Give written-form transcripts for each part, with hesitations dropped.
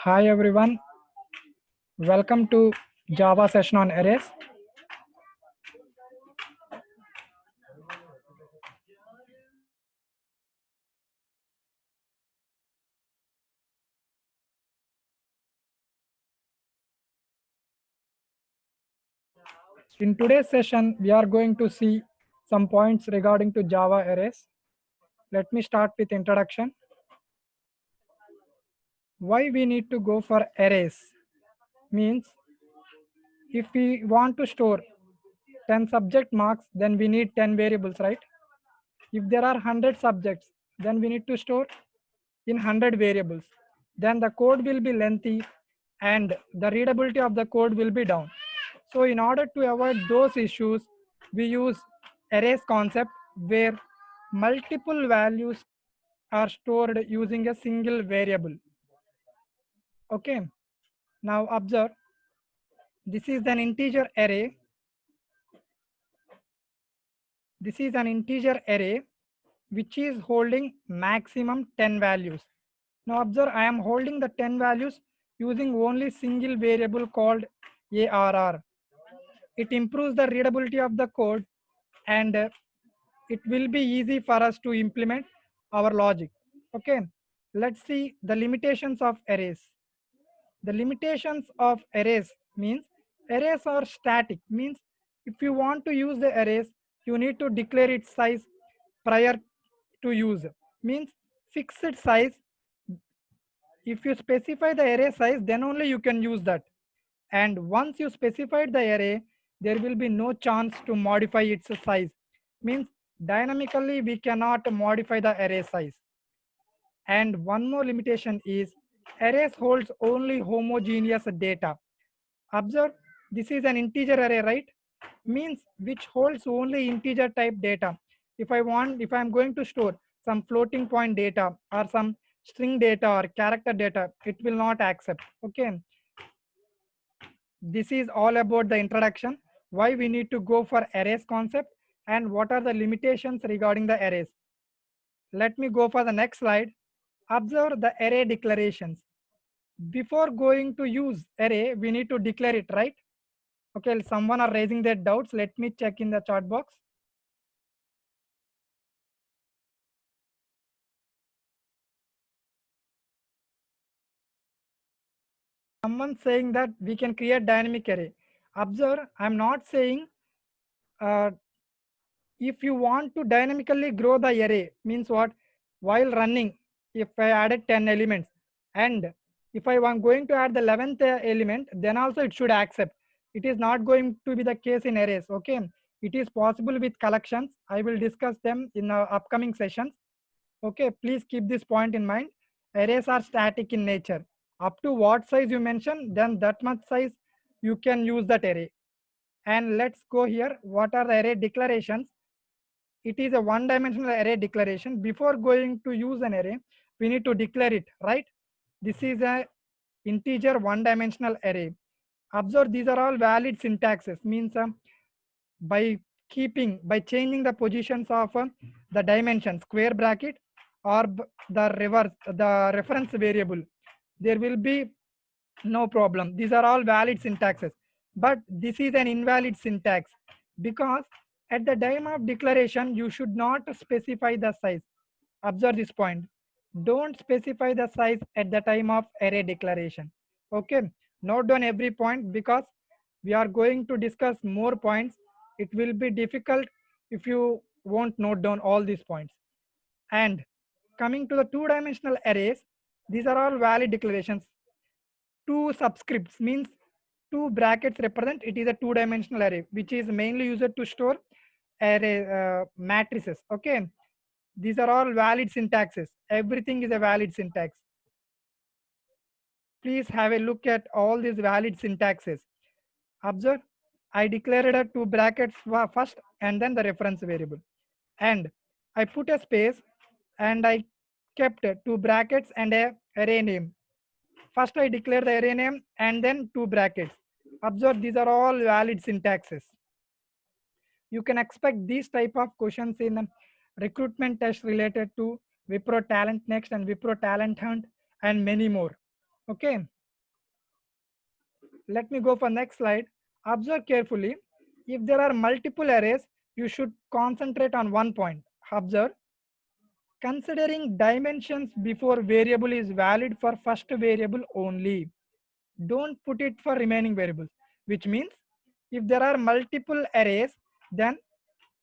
Hi everyone, welcome to Java session on arrays. In today's session, we are going to see some points regarding to Java arrays. Let me start with introduction. Why we need to go for arrays means if we want to store 10 subject marks, then we need 10 variables, right? If there are 100 subjects, then we need to store in 100 variables. Then the code will be lengthy and the readability of the code will be down. So in order to avoid those issues, we use arrays concept where multiple values are stored using a single variable. Okay, now observe, this is an integer array. This is an integer array which is holding maximum 10 values. Now observe, I am holding the 10 values using only single variable called ARR. It improves the readability of the code and it will be easy for us to implement our logic. Okay, let's see the limitations of arrays. The limitations of arrays means arrays are static, means if you want to use the arrays, you need to declare its size prior to use. Means fixed size, if you specify the array size, then only you can use that. And once you specified the array, there will be no chance to modify its size. Means dynamically we cannot modify the array size. And one more limitation is arrays holds only homogeneous data. Observe, this is an integer array, right? Means which holds only integer type data. If I'm going to store some floating point data or some string data or character data, it will not accept. Okay, this is all about the introduction, why we need to go for arrays concept and what are the limitations regarding the arrays. Let me go for the next slide. Observe the array declarations. Before going to use array, we need to declare it, right? Okay, someone are raising their doubts. Let me check in the chat box. Someone saying that we can create dynamic array. Observe, I'm not saying uh, if you want to dynamically grow the array, means what? While running, if I added 10 elements and if I am going to add the 11th element, then also it should accept. It is not going to be the case in arrays. Okay, it is possible with collections. I will discuss them in our upcoming sessions. Okay, please keep this point in mind. Arrays are static in nature. Up to what size you mention, then that much size you can use that array. And let's go here. What are the array declarations? It is a one-dimensional array declaration. Before going to use an array, we need to declare it, right? This is a integer one-dimensional array. Observe, these are all valid syntaxes. Means by changing the positions of the dimension square bracket or the reference variable, there will be no problem. These are all valid syntaxes, but this is an invalid syntax because at the time of declaration you should not specify the size. Observe this point. Don't specify the size at the time of array declaration. Okay, note down every point because we are going to discuss more points. It will be difficult if you won't note down all these points. And coming to the two-dimensional arrays, these are all valid declarations. Two subscripts means two brackets represent, it is a two-dimensional array which is mainly used to store array matrices. Okay, these are all valid syntaxes. Everything is a valid syntax. Please have a look at all these valid syntaxes. Observe, I declared a two brackets first and then the reference variable, and I put a space and I kept two brackets and a array name. First I declare the array name and then two brackets. Observe, these are all valid syntaxes. You can expect these type of questions in recruitment test related to Wipro Talent Next and Wipro Talent Hunt and many more. Okay, let me go for next slide. Observe carefully. If there are multiple arrays, you should concentrate on one point. Observe, considering dimensions before variable is valid for first variable only. Don't put it for remaining variables, which means if there are multiple arrays, then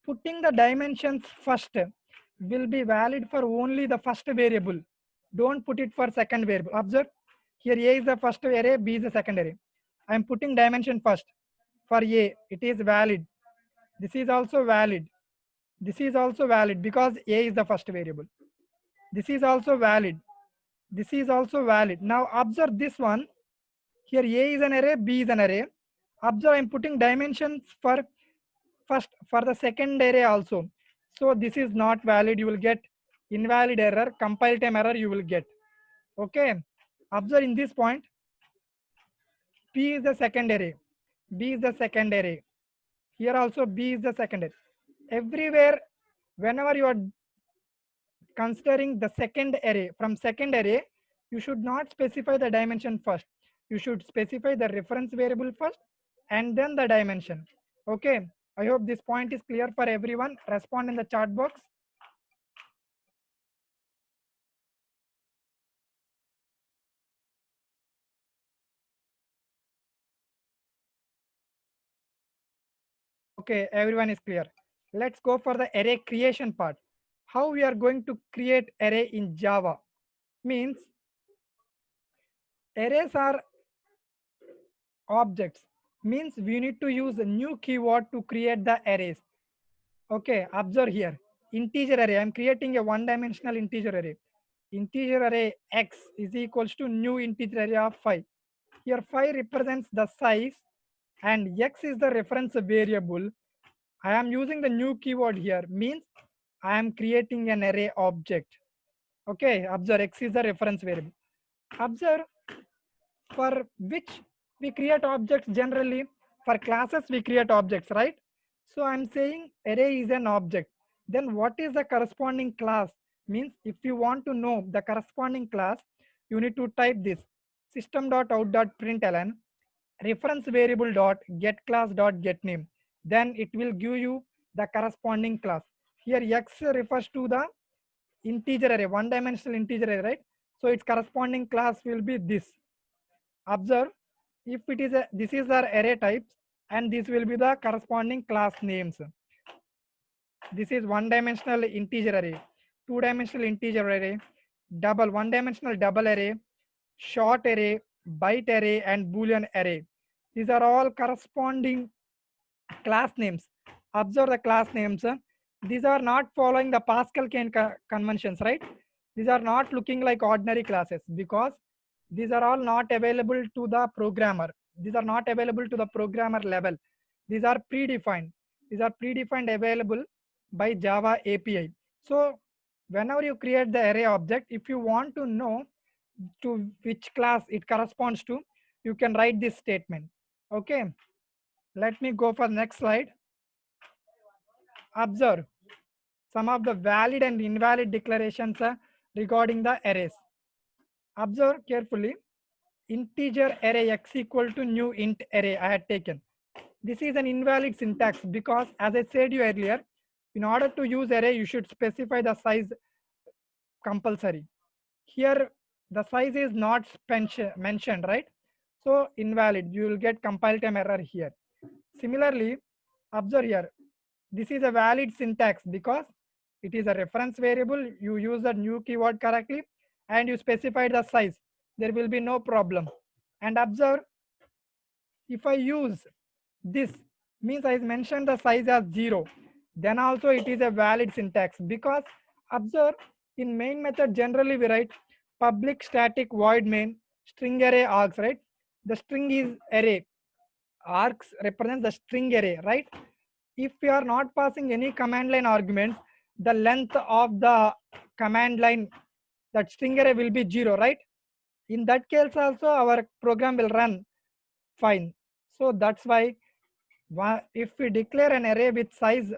putting the dimensions first will be valid for only the first variable. Don't put it for second variable. Observe, here A is the first array, B is the second array. I am putting dimension first. For A, it is valid. This is also valid. This is also valid because A is the first variable. This is also valid. This is also valid. Now observe this one. Here A is an array, B is an array. Observe, I am putting dimensions for first for the second array also. So this is not valid. You will get invalid error, compile time error you will get. Okay. Observe in this point, P is the second array, B is the second array. Here also B is the second array. Everywhere, whenever you are considering the second array, from second array, you should not specify the dimension first. You should specify the reference variable first and then the dimension. Okay, I hope this point is clear for everyone. Respond in the chat box. Okay, everyone is clear. Let's go for the array creation part. How we are going to create array in Java means arrays are objects, means we need to use a new keyword to create the arrays. Okay, observe here. Integer array. I'm creating a one-dimensional integer array. Integer array x is equals to new integer array of 5. Here 5 represents the size and x is the reference variable. I am using the new keyword here, means I am creating an array object. Okay, observe x is the reference variable. Observe, for which we create objects generally. For classes we create objects, right? So I'm saying array is an object. Then what is the corresponding class? Means if you want to know the corresponding class, you need to type this system.out.println reference variable dot get class dot get name. Then it will give you the corresponding class. Here x refers to the integer array, one dimensional integer array, right? So its corresponding class will be this. Observe, if it is a, this is our array types and this will be the corresponding class names. This is one dimensional integer array, two dimensional integer array, double one dimensional double array, short array, byte array and boolean array. These are all corresponding class names. Observe the class names. These are not following the Pascal conventions, right? These are not looking like ordinary classes because these are all not available to the programmer. These are not available to the programmer level. These are predefined. These are predefined available by Java API. So whenever you create the array object, if you want to know to which class it corresponds to, you can write this statement. Okay, let me go for the next slide. Observe some of the valid and invalid declarations regarding the arrays. Observe carefully. Integer array x equal to new int array I had taken. This is an invalid syntax because as I said you earlier, in order to use array you should specify the size compulsory. Here the size is not mentioned, right? So invalid, you will get compile time error here. Similarly, observe here, this is a valid syntax because it is a reference variable. You use the new keyword correctly and you specify the size. There will be no problem. And observe, if I use this, means I mentioned the size as 0, then also it is a valid syntax because observe, in main method generally we write public static void main string array args, right? The string is array, args represents the string array, right? If we are not passing any command line arguments, the length of the command line, that string array will be 0, right? In that case also our program will run fine. So that's why if we declare an array with size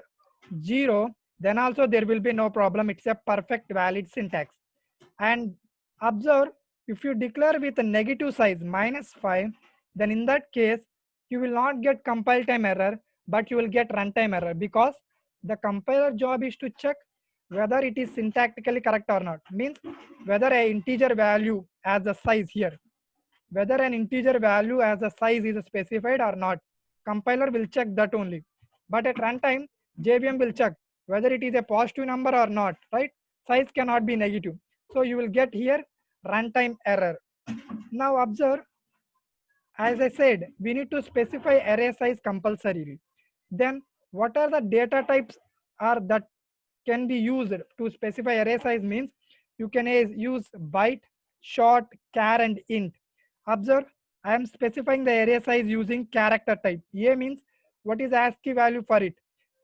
0, then also there will be no problem. It's a perfect valid syntax. And observe, If you declare with a negative size -5, then in that case, you will not get compile time error, but you will get runtime error, because the compiler job is to check whether it is syntactically correct or not. Means whether a integer value as a size here, whether an integer value as a size is specified or not. Compiler will check that only. But at runtime, JVM will check whether it is a positive number or not, right? Size cannot be negative. So you will get here runtime error. Now observe, as I said, we need to specify array size compulsorily. Then what are the data types are that can be used to specify array size? Means you can use byte, short, char and int. Observe, I am specifying the array size using character type. A means what is ASCII value for it?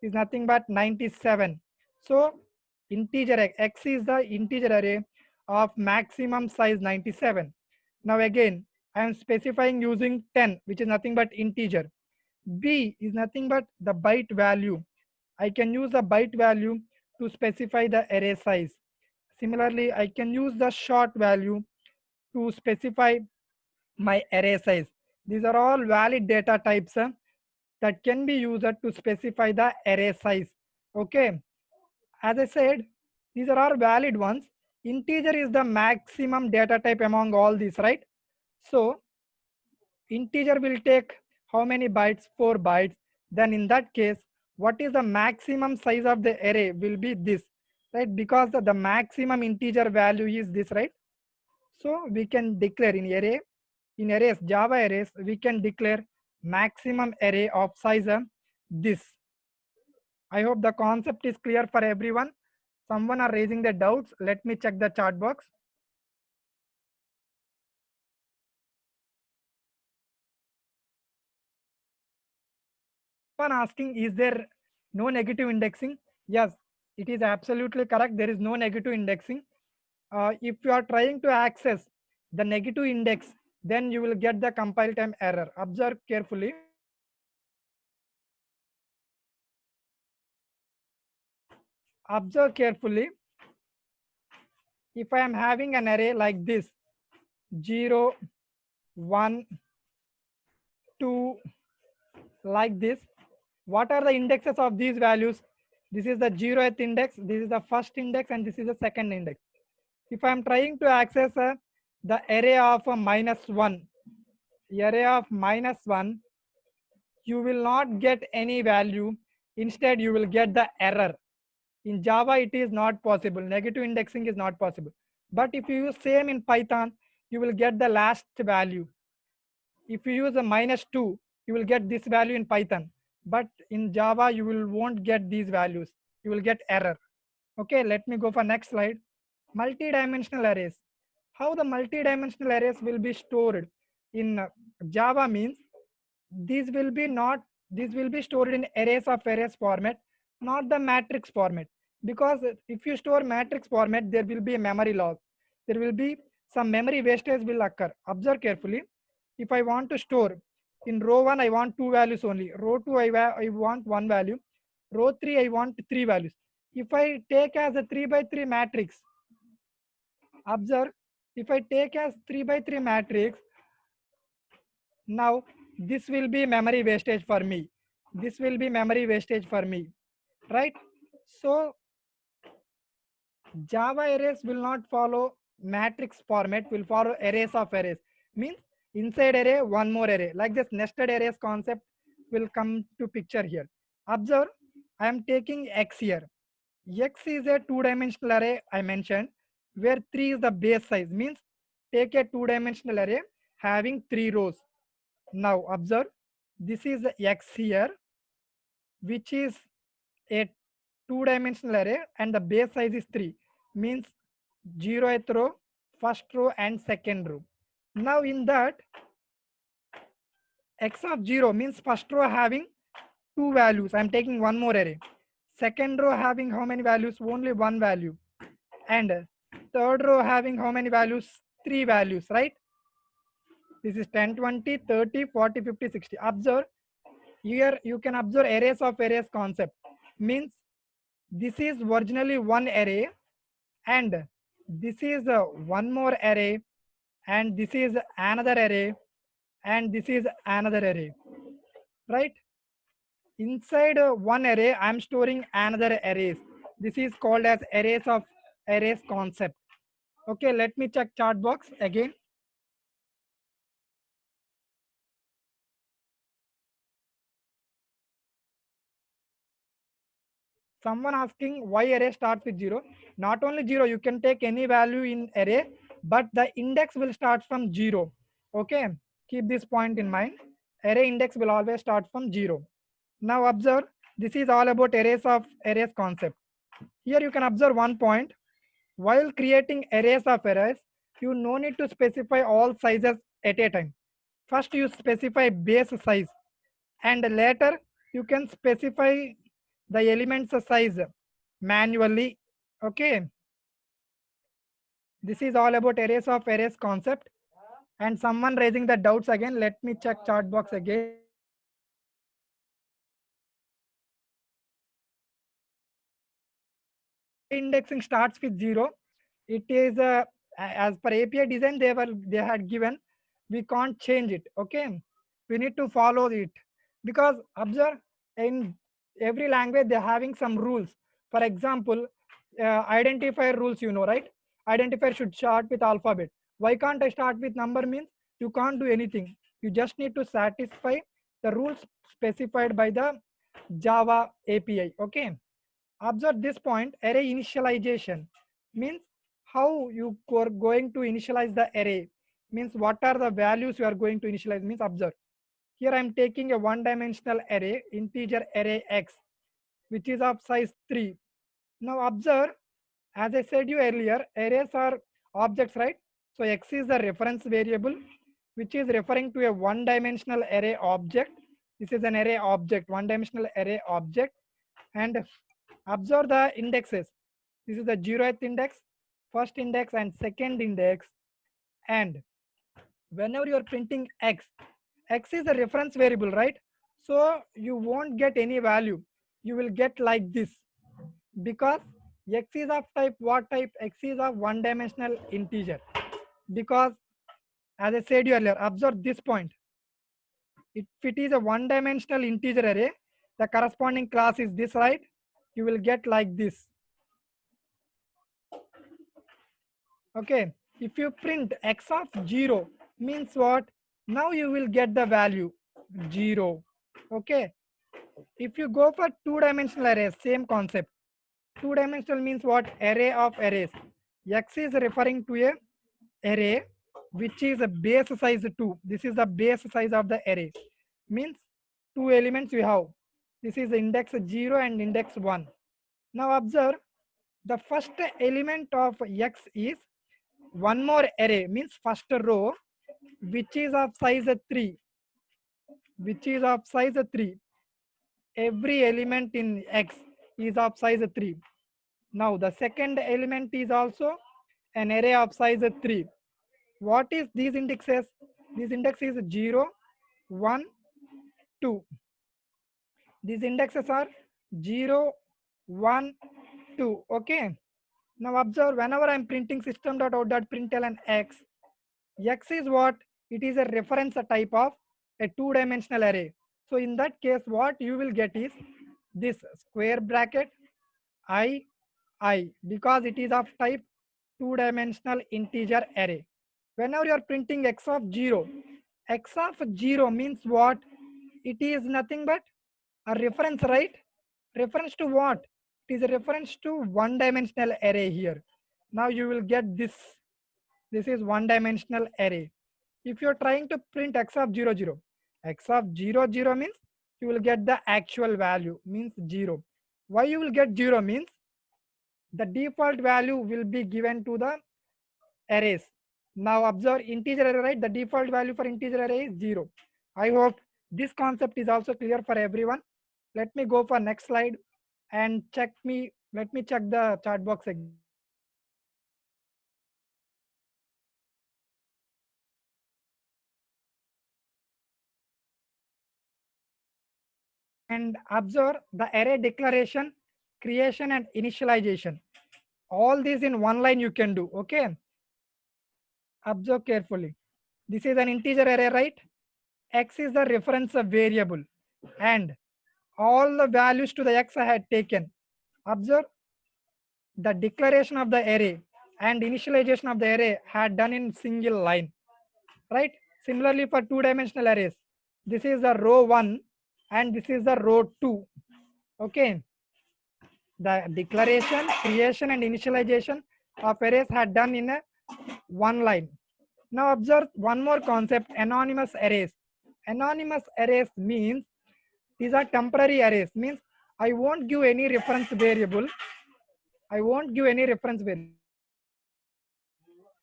Is nothing but 97. So integer x is the integer array of maximum size 97. Now again, I am specifying using 10, which is nothing but integer. B is nothing but the byte value. I can use the byte value to specify the array size. Similarly, I can use the short value to specify my array size. These are all valid data types that can be used to specify the array size. Okay, as I said, these are all valid ones. Integer is the maximum data type among all these, right? So integer will take how many bytes? 4 bytes. Then in that case, what is the maximum size of the array will be this, right? Because the maximum integer value is this, right? So we can declare in arrays, Java arrays, we can declare maximum array of size this. I hope the concept is clear for everyone. Someone are raising their doubts. Let me check the chat box. One asking, is there no negative indexing? Yes, it is absolutely correct. There is no negative indexing. If you are trying to access the negative index, then you will get the compile time error. Observe carefully. Observe carefully. If I am having an array like this, 0, 1, 2, like this, what are the indexes of these values? This is the 0th index, this is the first index, and this is the second index. If I am trying to access the array of -1, array of -1, you will not get any value. Instead, you will get the error. In Java, it is not possible. Negative indexing is not possible. But if you use same in Python, you will get the last value. If you use a -2, you will get this value in Python. But in Java, you won't get these values. You will get error. Okay, let me go for next slide. Multi-dimensional arrays. How the multi-dimensional arrays will be stored in Java means these will be stored in arrays of arrays format, not the matrix format. Because if you store matrix format, there will be a memory loss. There will be some memory wastage will occur. Observe carefully. If I want to store in row 1, I want 2 values only. Row 2, I want 1 value. Row 3, I want 3 values. If I take as a 3 by 3 matrix, observe, if I take as 3 by 3 matrix, now this will be memory wastage for me. This will be memory wastage for me, right? So Java arrays will not follow matrix format, will follow arrays of arrays. Means inside array, one more array. Like this nested arrays concept will come to picture here. Observe, I am taking X here. X is a two-dimensional array I mentioned, where 3 is the base size. Means take a two-dimensional array having 3 rows. Now observe, this is the X here, which is a two-dimensional array, and the base size is 3. Means 0th row, first row and second row. Now in that, X of 0 means first row having 2 values. I am taking one more array. Second row having how many values? Only one value. And third row having how many values? 3 values, right? This is 10, 20, 30, 40, 50, 60. Observe, here you can observe arrays of arrays concept. Means this is originally one array, and this is one more array, and this is another array, and this is another array, right? Inside one array, I'm storing another arrays. This is called as arrays concept. Okay, let me check chart box again. Someone asking why array starts with 0. Not only 0, you can take any value in array, but the index will start from 0. Okay, keep this point in mind. Array index will always start from 0. Now observe, this is all about arrays concept. Here you can observe one point. While creating arrays of arrays, you no need to specify all sizes at a time. First you specify base size, and later you can specify the elements size manually. Okay, this is all about arrays concept. And someone raising the doubts again, let me check chart box again. Array indexing starts with 0. It is as per API design they had given, we can't change it. Okay, we need to follow it, because observe, in every language they're having some rules. For example, identifier rules, you know, right? Identifier should start with alphabet. Why can't I start with number? Means you can't do anything. You just need to satisfy the rules specified by the Java API. Okay, observe this point. Array initialization means how you are going to initialize the array, means what are the values you are going to initialize. Means observe, here I am taking a one dimensional array, integer array x, which is of size 3. Now observe, as I said you earlier, arrays are objects, right? So x is the reference variable, which is referring to a one dimensional array object. This is an array object, one dimensional array object. And observe the indexes. This is the 0th index, first index, and second index. And whenever you are printing x, x is a reference variable, right? So you won't get any value. You will get like this, because x is of type what type? X is of one dimensional integer. Because as I said you earlier, observe this point. If it is a one dimensional integer array, the corresponding class is this, right? You will get like this. Okay, if you print x of 0, means what? Now you will get the value 0. Okay, if you go for two dimensional arrays, same concept. Two dimensional means what? Array of arrays. X is referring to a array which is a base size 2. This is the base size of the array. Means two elements you have. This is index 0 and index 1. Now observe, the first element of x is one more array, means first row, which is of size 3, which is of size 3. Every element in x is of size 3. Now the second element is also an array of size 3. What is these indexes? This index is 0, 1, 2. These indexes are 0, 1, 2. Okay. Now observe, whenever I'm printing system.out.println x, x is what? It is a reference type of a two-dimensional array. So in that case, what you will get is this square bracket I, because it is of type two-dimensional integer array. Whenever you are printing x of 0, x of 0 means what? It is nothing but a reference, right? Reference to what? It is a reference to one-dimensional array here. Now you will get this. This is one-dimensional array. If you are trying to print x of 0, 0, x of 0, 0 means you will get the actual value, means 0. Why you will get 0 means the default value will be given to the arrays. Now observe integer array, right? The default value for integer array is 0. I hope this concept is also clear for everyone. Let me go for next slide and let me check the chat box again. And observe the array declaration, creation, and initialization. All these in one line you can do. Okay. Observe carefully. This is an integer array, right? X is the reference variable and all the values to the x I had taken. Observe the declaration of the array and initialization of the array had done in single line, right? Similarly for two-dimensional arrays, this is the row 1 and this is the row 2. Okay, the declaration, creation and initialization of arrays had done in a one line. Now observe one more concept, anonymous arrays. Anonymous arrays means these are temporary arrays, means I won't give any reference variable. I won't give any reference variable.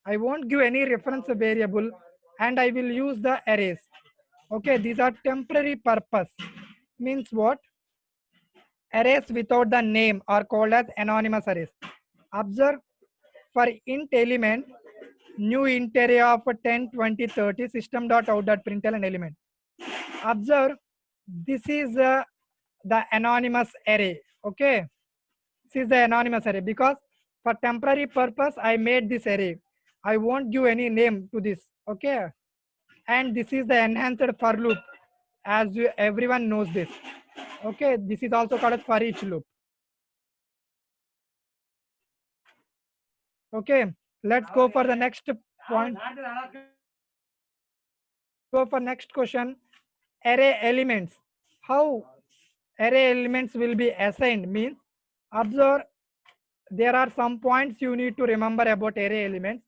I won't give any reference variable and I will use the arrays. Okay, these are temporary purpose. Means what? Arrays without the name are called as anonymous arrays. Observe for int element, new int array of 10, 20, 30, system.out.println element. Observe, this is the anonymous array. Okay, this is the anonymous array because for temporary purpose I made this array. I won't give any name to this. Okay, and this is the enhanced for loop, as everyone knows this. Okay, this is also called as for each loop. Okay, let's go for the next point. Go for next question. Array elements. How array elements will be assigned means, observe, there are some points you need to remember about array elements.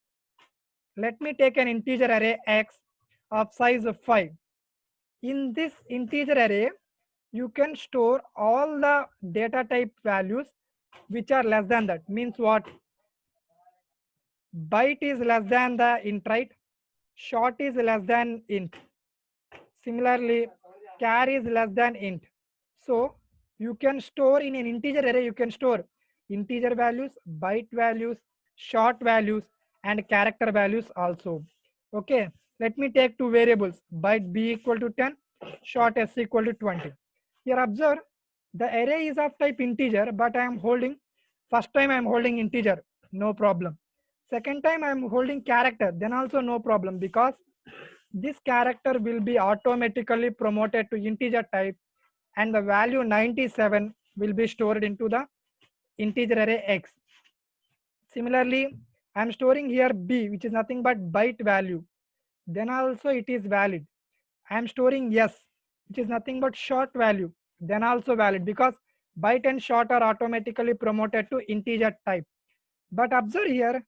Let me take an integer array x of size of 5. In this integer array, you can store all the data type values which are less than that. Means what? Byte is less than the int, right? Short is less than int. Similarly, char is less than int. So you can store in an integer array, you can store integer values, byte values, short values, and character values also. Okay, let me take two variables, byte b equal to 10, short s equal to 20. Here observe, the array is of type integer, but I am holding, first time I am holding integer, no problem. Second time I am holding character, then also no problem, because this character will be automatically promoted to integer type and the value 97 will be stored into the integer array x. Similarly, I am storing here b, which is nothing but byte value. Then also it is valid. I am storing s, which is nothing but short value. Then also valid, because byte and short are automatically promoted to integer type. But observe here,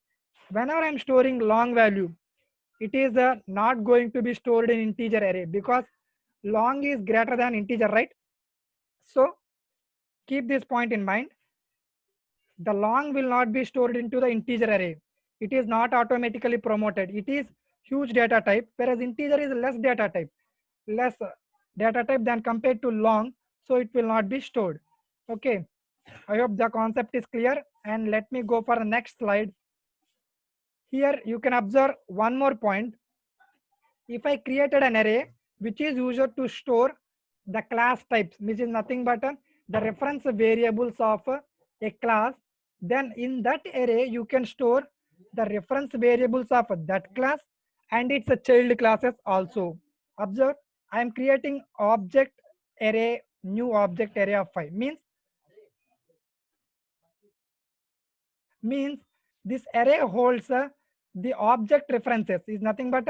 whenever I am storing long value, it is not going to be stored in integer array because long is greater than integer, right? So keep this point in mind. The long will not be stored into the integer array. It is not automatically promoted. It is huge data type, whereas integer is less data type, less data type than compared to long, so it will not be stored. Okay, I hope the concept is clear, and let me go for the next slide. Here you can observe one more point. If I created an array which is used to store the class types, which is nothing but the reference variables of a class, then in that array you can store the reference variables of that class and its child classes also. Observe, I am creating object array, new object array of 5, means this array holds the object references, is nothing but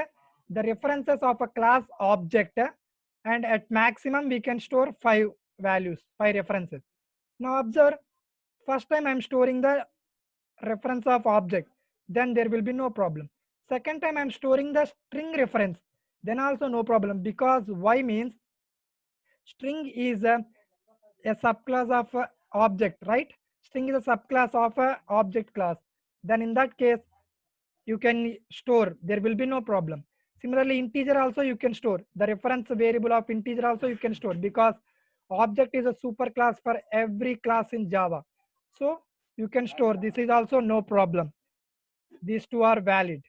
the references of a class object, and at maximum we can store 5 values, 5 references. Now observe, first time I am storing the reference of object, then there will be no problem. Second time I am storing the string reference, then also no problem, because why means string is a subclass of object, right? String is a subclass of a object class. Then in that case, you can store, there will be no problem. Similarly, integer also you can store. The reference variable of integer also you can store, because object is a super class for every class in Java. So you can store, this is also no problem. These two are valid.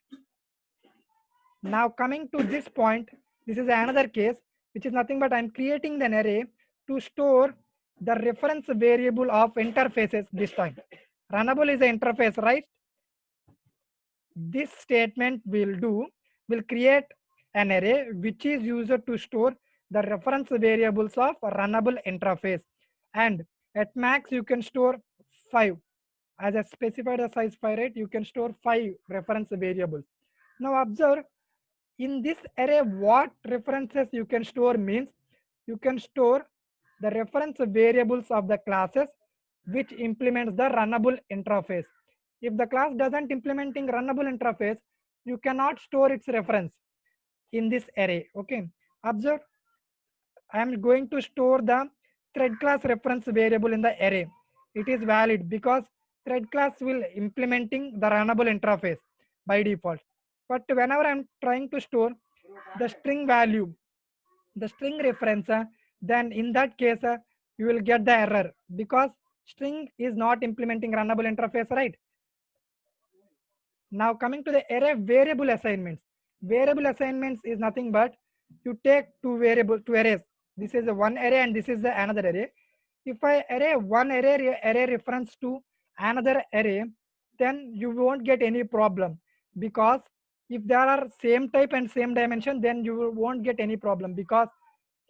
Now coming to this point, this is another case, which is nothing but I'm creating an array to store the reference variable of interfaces this time. Runnable is an interface, right? this statement will create an array which is used to store the reference variables of runnable interface, and at max you can store 5. As I specified the size 5, right? You can store 5 reference variables. Now observe, in this array what references you can store means you can store the reference variables of the classes which implements the runnable interface. If the class doesn't implementing runnable interface, you cannot store its reference in this array. Okay, observe, I am going to store the thread class reference variable in the array. It is valid because thread class will implementing the runnable interface by default. But whenever I am trying to store the string value, the string reference, then in that case you will get the error because string is not implementing runnable interface, right? Now coming to the array variable assignments. Variable assignments is nothing but you take two arrays. This is a one array and this is the another array. If I array one array reference to another array, then you won't get any problem because if there are same type and same dimension, then you won't get any problem because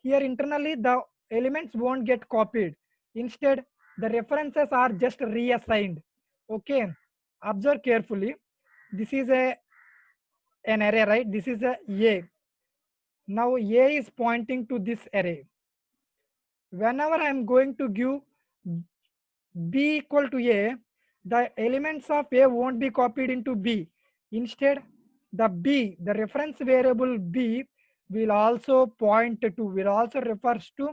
here internally the elements won't get copied. Instead, the references are just reassigned. Okay, observe carefully. This is an array, right? This is a. Now a is pointing to this array. Whenever I am going to give b equal to a, the elements of a won't be copied into b. Instead, the reference variable b will also will also refers to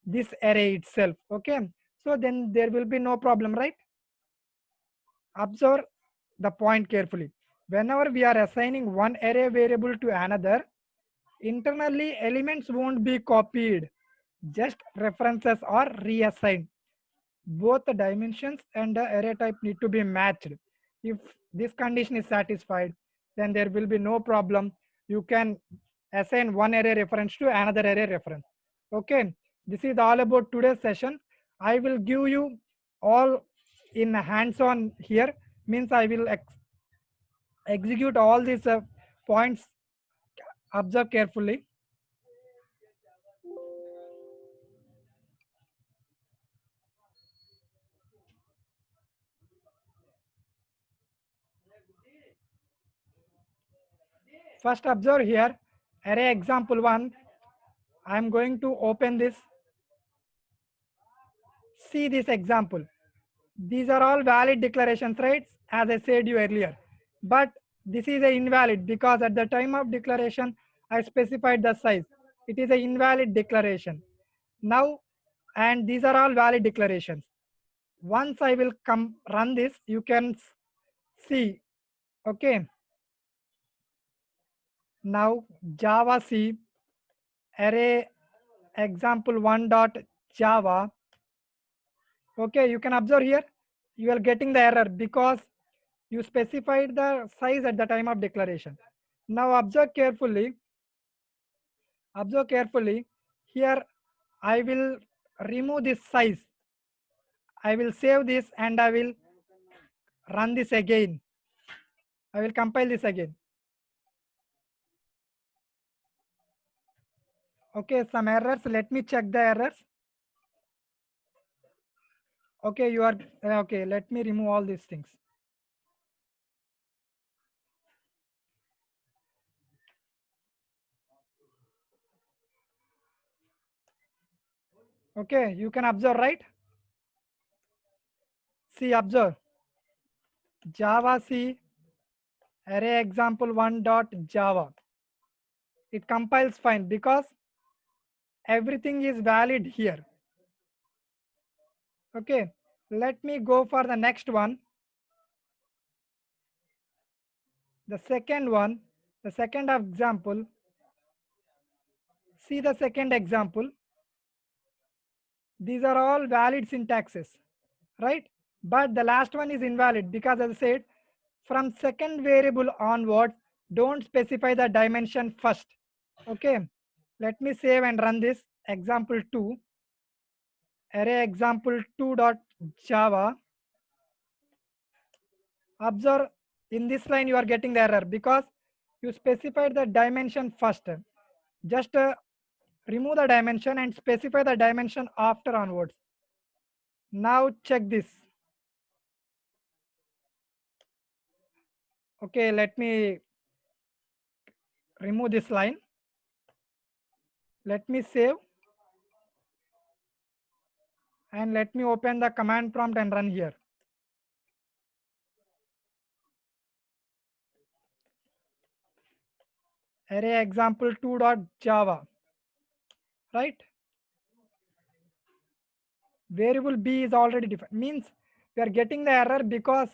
this array itself. Okay, so then there will be no problem, right? Observe the point carefully. Whenever we are assigning one array variable to another, internally elements won't be copied, just references are reassigned. Both the dimensions and the array type need to be matched. If this condition is satisfied, then there will be no problem. You can assign one array reference to another array reference. Okay, this is all about today's session. I will give you all in hands-on here, means I will execute all these points. Observe carefully. First observe here, array example 1. I am going to open this. See this example. These are all valid declarations, right? As I said you earlier. But this is a invalid because at the time of declaration, I specified the size. It is an invalid declaration. Now, and these are all valid declarations. Once I will come run this, you can see. Okay. Now Java C array example 1 dot Java. Okay, you can observe here, you are getting the error because you specified the size at the time of declaration. Now observe carefully. Observe carefully. Here I will remove this size. I will save this and I will run this again. I will compile this again. Okay, some errors. Let me check the errors. Okay, you are okay. Let me remove all these things. Okay, you can observe, right? See, observe. Java C array example 1 dot Java. It compiles fine because everything is valid here. Okay, let me go for the next one. The second one, the second example. See the second example. These are all valid syntaxes, right? But the last one is invalid because, as I said, from second variable onwards, don't specify the dimension first. Okay, let me save and run this example 2. Array example 2 dot Java. Observe in this line you are getting the error because you specified the dimension first. Just remove the dimension and specify the dimension after onwards. Now check this. Okay, let me remove this line. Let me save and let me open the command prompt and run here. Array example 2.java, right? Variable b is already defined, means we are getting the error because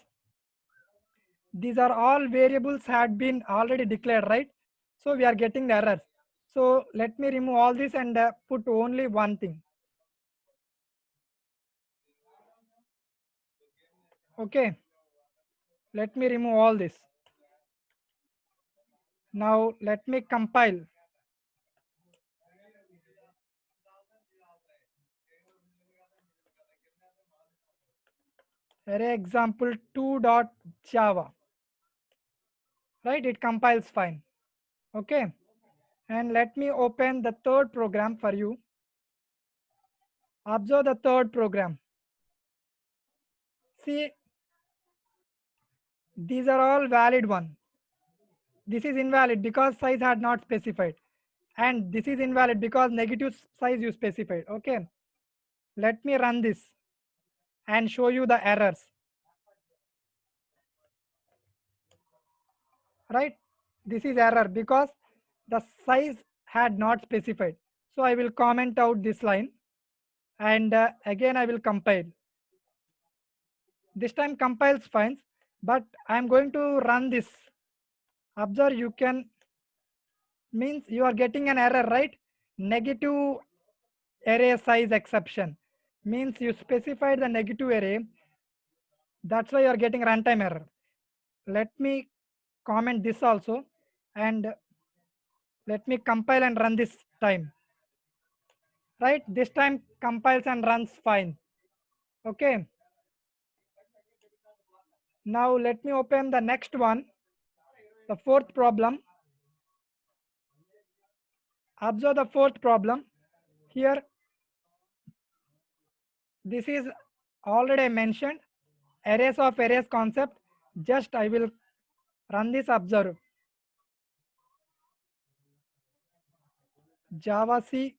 these are all variables had been already declared, right? So we are getting the errors. So let me remove all this and put only one thing. Okay, let me remove all this. Now let me compile. Array example 2.java, right? It compiles fine. Okay, and let me open the third program for you. Observe the third program. See, these are all valid one. This is invalid because size had not specified, and this is invalid because negative size you specified. Okay, let me run this and show you the errors, right? This is error because the size had not specified. So I will comment out this line and again I will compile. This time compiles fine, but I am going to run this. Observe, you can, means you are getting an error, right? Negative array size exception means you specified the negative array. That's why you are getting runtime error. Let me comment this also and let me compile and run this time. Right, this time compiles and runs fine. Okay, now let me open the next one, the fourth problem. Observe the fourth problem here. This is already mentioned arrays of arrays concept. Just I will run this. Observe java c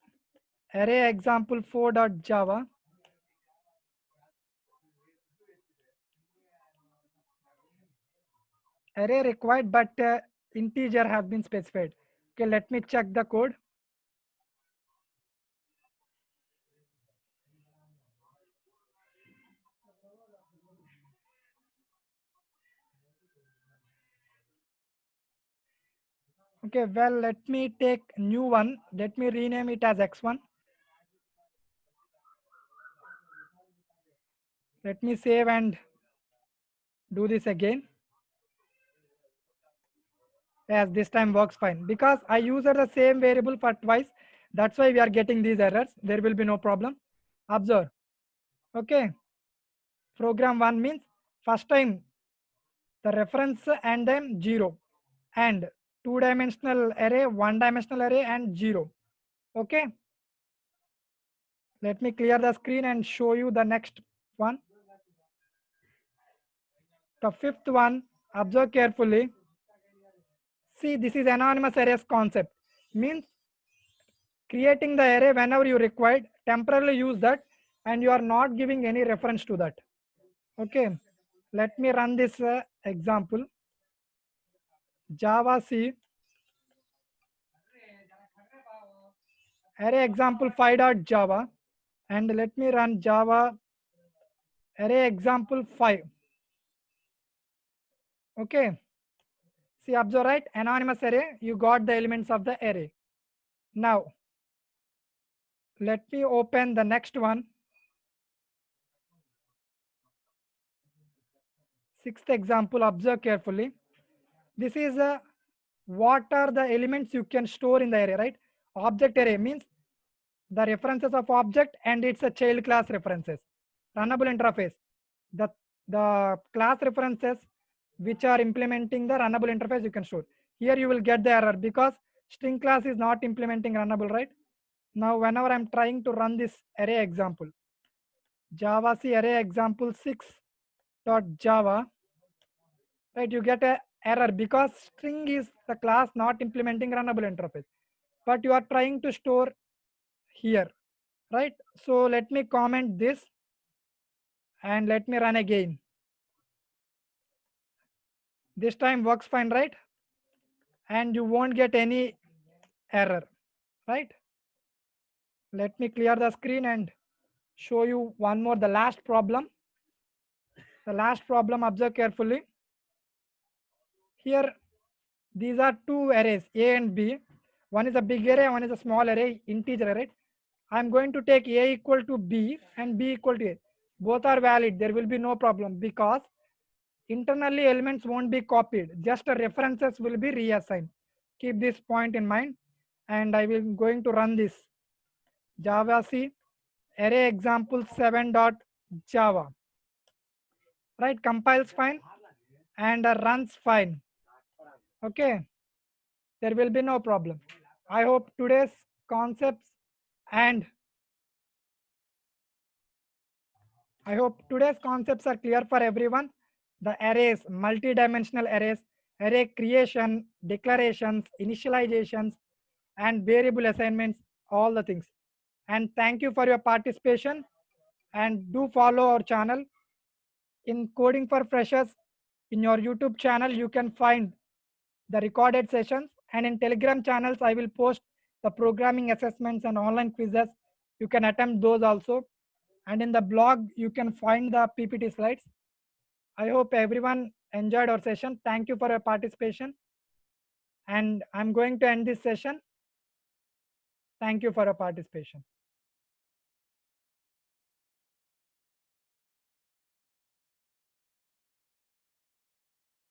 array example 4.java. Array required, but integer has been specified. Okay, let me check the code. Okay, well, let me take new one. Let me rename it as x1. Let me save and do this again. Yes, this time works fine because I used the same variable for twice. That's why we are getting these errors. There will be no problem. Observe. Okay. Program 1 means first time the reference and then 0 and two-dimensional array, one-dimensional array and 0. Okay. Let me clear the screen and show you the next one. The fifth one, observe carefully. See, this is anonymous arrays concept. Means creating the array whenever you required, temporarily use that, and you are not giving any reference to that. Okay, let me run this example. Java C array example 5.java, and let me run Java array example 5. Okay, see, observe, right? Anonymous array, you got the elements of the array. Now let me open the next one. Sixth example, observe carefully. This is a what are the elements you can store in the array, right? Object array means the references of object and it's a child class references. Runnable interface, the class references which are implementing the runnable interface, you can store. Here you will get the error because string class is not implementing runnable, right? Now whenever I'm trying to run this array example, java c array example 6 dot java, right, you get a error because string is the class not implementing runnable interface, but you are trying to store here, right? So let me comment this and let me run again. This time works fine, right? And you won't get any error, right? Let me clear the screen and show you one more, the last problem. The last problem, observe carefully. Here, these are two arrays, A and B. One is a big array, one is a small array, integer array. I'm going to take A equal to B and B equal to A. Both are valid. There will be no problem because internally elements won't be copied. Just the references will be reassigned. Keep this point in mind. And I will going to run this Java C array example 7 dot Java. Right, compiles fine and runs fine. Okay, there will be no problem. I hope today's concepts and I hope today's concepts are clear for everyone. The arrays, multi-dimensional arrays, array creation, declarations, initializations, and variable assignments, all the things. And thank you for your participation. And do follow our channel. In Coding for Freshers, in your YouTube channel, you can find the recorded sessions, and in Telegram channels, I will post the programming assessments and online quizzes. You can attempt those also. And in the blog, you can find the PPT slides. I hope everyone enjoyed our session. Thank you for your participation. And I'm going to end this session. Thank you for your participation.